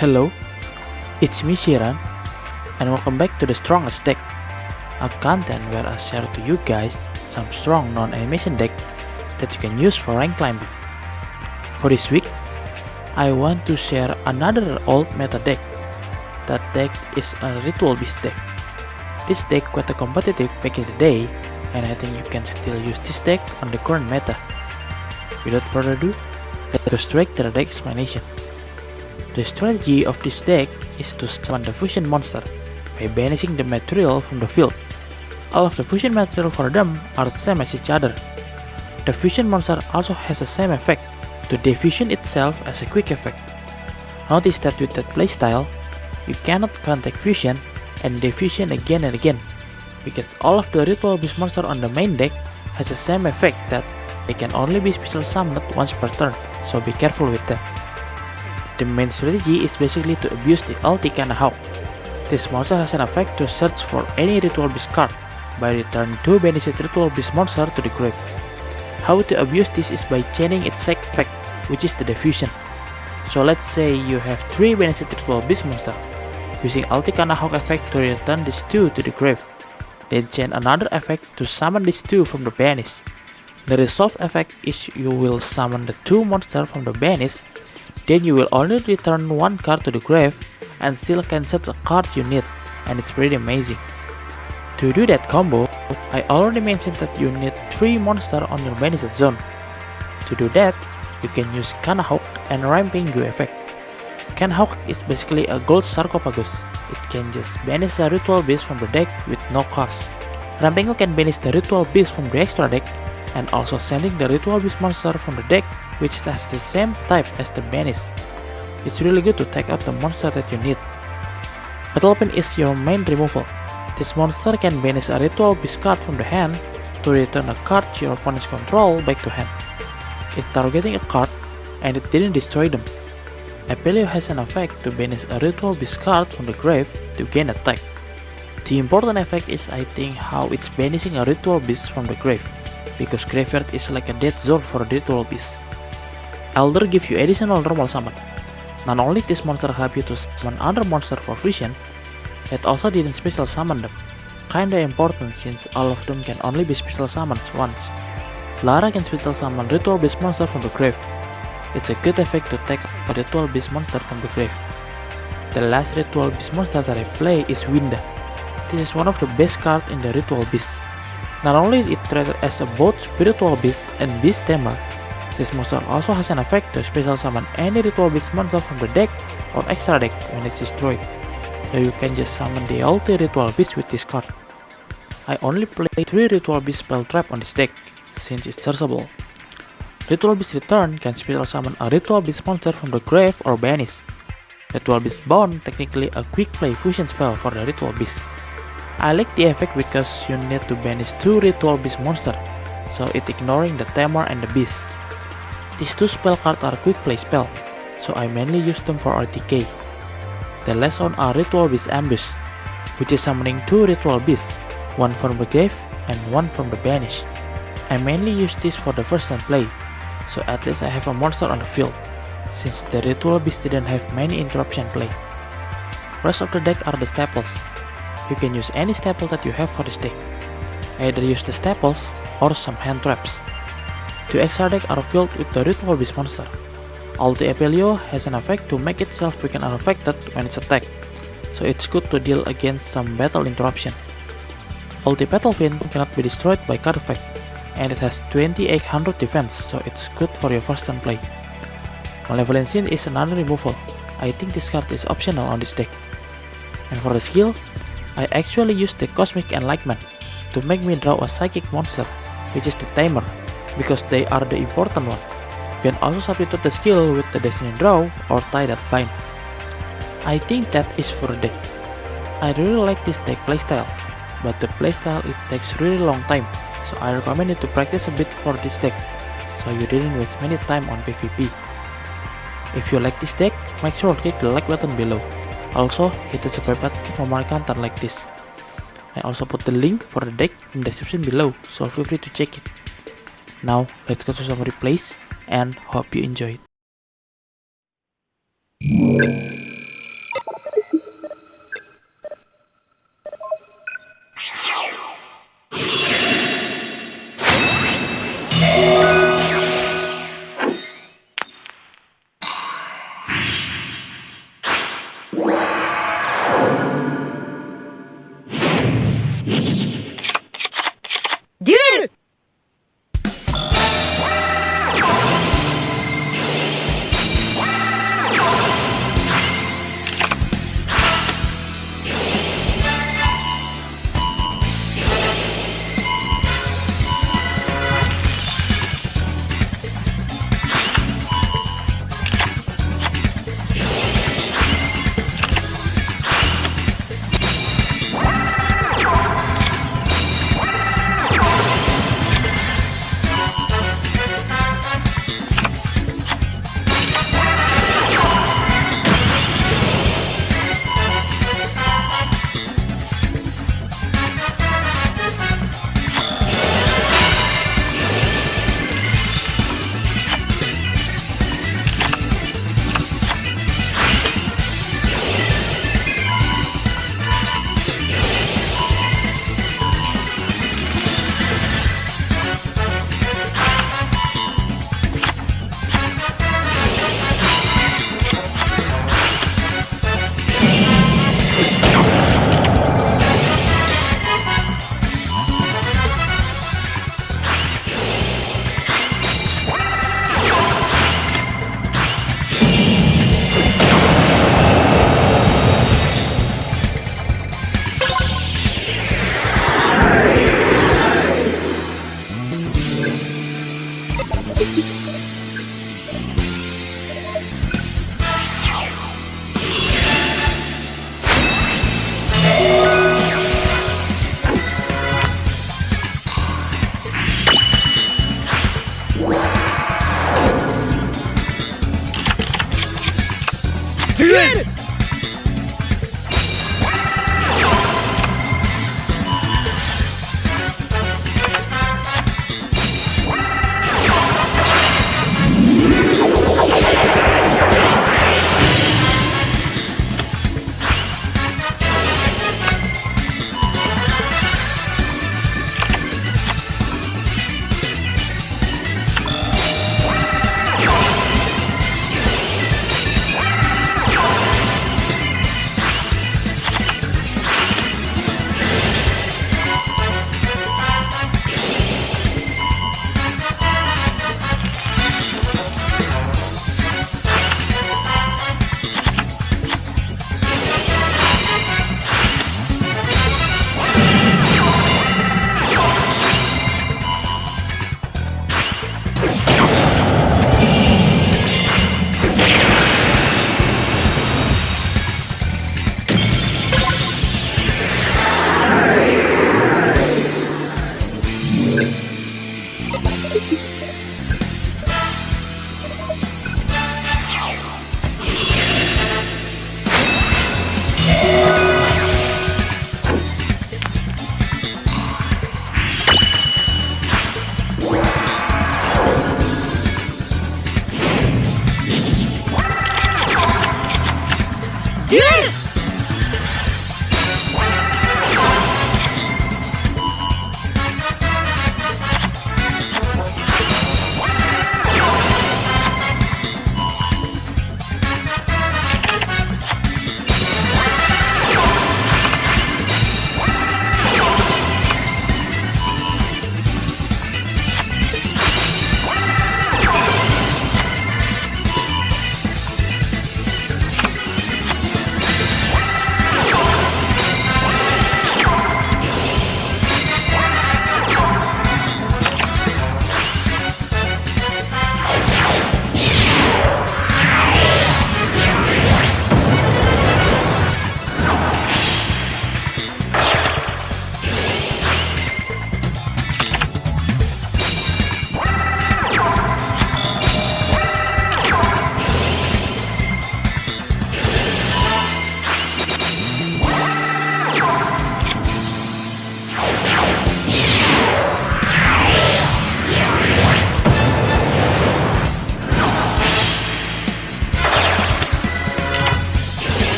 Hello, it's me Shiran, and welcome back to the Strongest Deck, a content where I share to you guys some strong non-animation deck that you can use for rank climbing. For this week, I want to share another old meta deck. That deck is a Ritual Beast deck. This deck quite competitive back in the day, and I think you can still use this deck on the current meta. Without further ado, let's go straight to the deck explanation. The strategy of this deck is to summon the fusion monster by banishing the material from the field. All of the fusion material for them are the same as each other. The fusion monster also has the same effect to defusion itself as a quick effect. Notice that with that playstyle, you cannot contact fusion and defusion again and again, because all of the Ritual Beast monster on the main deck has the same effect that they can only be special summoned once per turn, so be careful with that. The main strategy is basically to abuse the ulti Hawk. This monster has an effect to search for any Ritual Beast card by returning 2 banished Ritual Beast monster to the grave. How to abuse this is by chaining its second effect, which is the defusion. So let's say you have 3 banished Ritual Beast monster, using ulti Hawk effect to return these 2 to the grave. Then chain another effect to summon these 2 from the banish. The resolve effect is you will summon the 2 monsters from the banish. Then you will only return 1 card to the grave and still can search a card you need, and it's pretty amazing. To do that combo, I already mentioned that you need 3 monsters on your banished zone. To do that, you can use Hawk and Rampingu effect. Hawk is basically a gold sarcophagus. It can just banish a Ritual Beast from the deck with no cost. Rampingu can banish the Ritual Beast from the extra deck and also sending the Ritual Beast monster from the deck, which has the same type as the banish. It's really good to take out the monster that you need. Battle Pin is your main removal. This monster can banish a Ritual Beast card from the hand to return a card your opponent's control back to hand. It's targeting a card and it didn't destroy them. Apelio has an effect to banish a Ritual Beast card from the grave to gain attack. The important effect is I think how it's banishing a Ritual Beast from the grave, because graveyard is like a dead zone for a Ritual Beast. Elder gives you additional normal summon. Not only this monster help you to summon other monster for fusion, it also didn't special summon them. Kinda important since all of them can only be special summoned once. Lara can special summon Ritual Beast monster from the grave. It's a good effect to take a Ritual Beast monster from the grave. The last Ritual Beast monster that I play is Winda. This is one of the best cards in the Ritual Beast. Not only it treated as a both Spiritual Beast and Beast tamer, this monster also has an effect to special summon any Ritual Beast monster from the deck or extra deck when it's destroyed. So you can just summon the ulti Ritual Beast with this card. I only play 3 Ritual Beast spell trap on this deck, since it's searchable. Ritual Beast Return can special summon a Ritual Beast monster from the grave or banish. Ritual Beast Bond technically a quick play fusion spell for the Ritual Beast. I like the effect because you need to banish 2 Ritual Beast monster, so it ignoring the Tamer and the Beast. These 2 spell cards are quick play spell, so I mainly use them for RTK. The last one are Ritual Beast Ambush, which is summoning 2 Ritual Beasts, one from the grave and one from the banish. I mainly use this for the first time play, so at least I have a monster on the field, since the Ritual Beast didn't have many interruption play. Rest of the deck are the staples. You can use any staple that you have for this deck. Either use the staples or some hand traps. 2 extra deck are filled with the Ritual Beast monster. Ulti Apelio has an effect to make itself weaken unaffected when it's attacked, so it's good to deal against some battle interruption. Ulti Battle Pin cannot be destroyed by card effect, and it has 2800 defense, so it's good for your first turn play. Malevolent Sin is another removal. I think this card is optional on this deck. And for the skill, I actually use the Cosmic Enlightenment to make me draw a Psychic monster, which is the Tamer, because they are the important one. You can also substitute the skill with the Destiny Draw or Tie That Bind. I think that is for the deck. I really like this deck playstyle, but the playstyle it takes really long time, so I recommend you to practice a bit for this deck, so you didn't waste many time on PvP. If you like this deck, make sure to click the like button below. Also, hit the subscribe button for more content like this. I also put the link for the deck in the description below, so feel free to check it. Now, let's go to some replays and hope you enjoy it. Duel! Duel!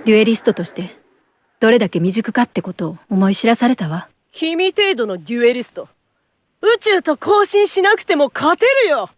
デュエリストとしてどれだけ未熟かってことを思い知らされたわ。君程度のデュエリスト、宇宙と交信しなくても勝てるよ。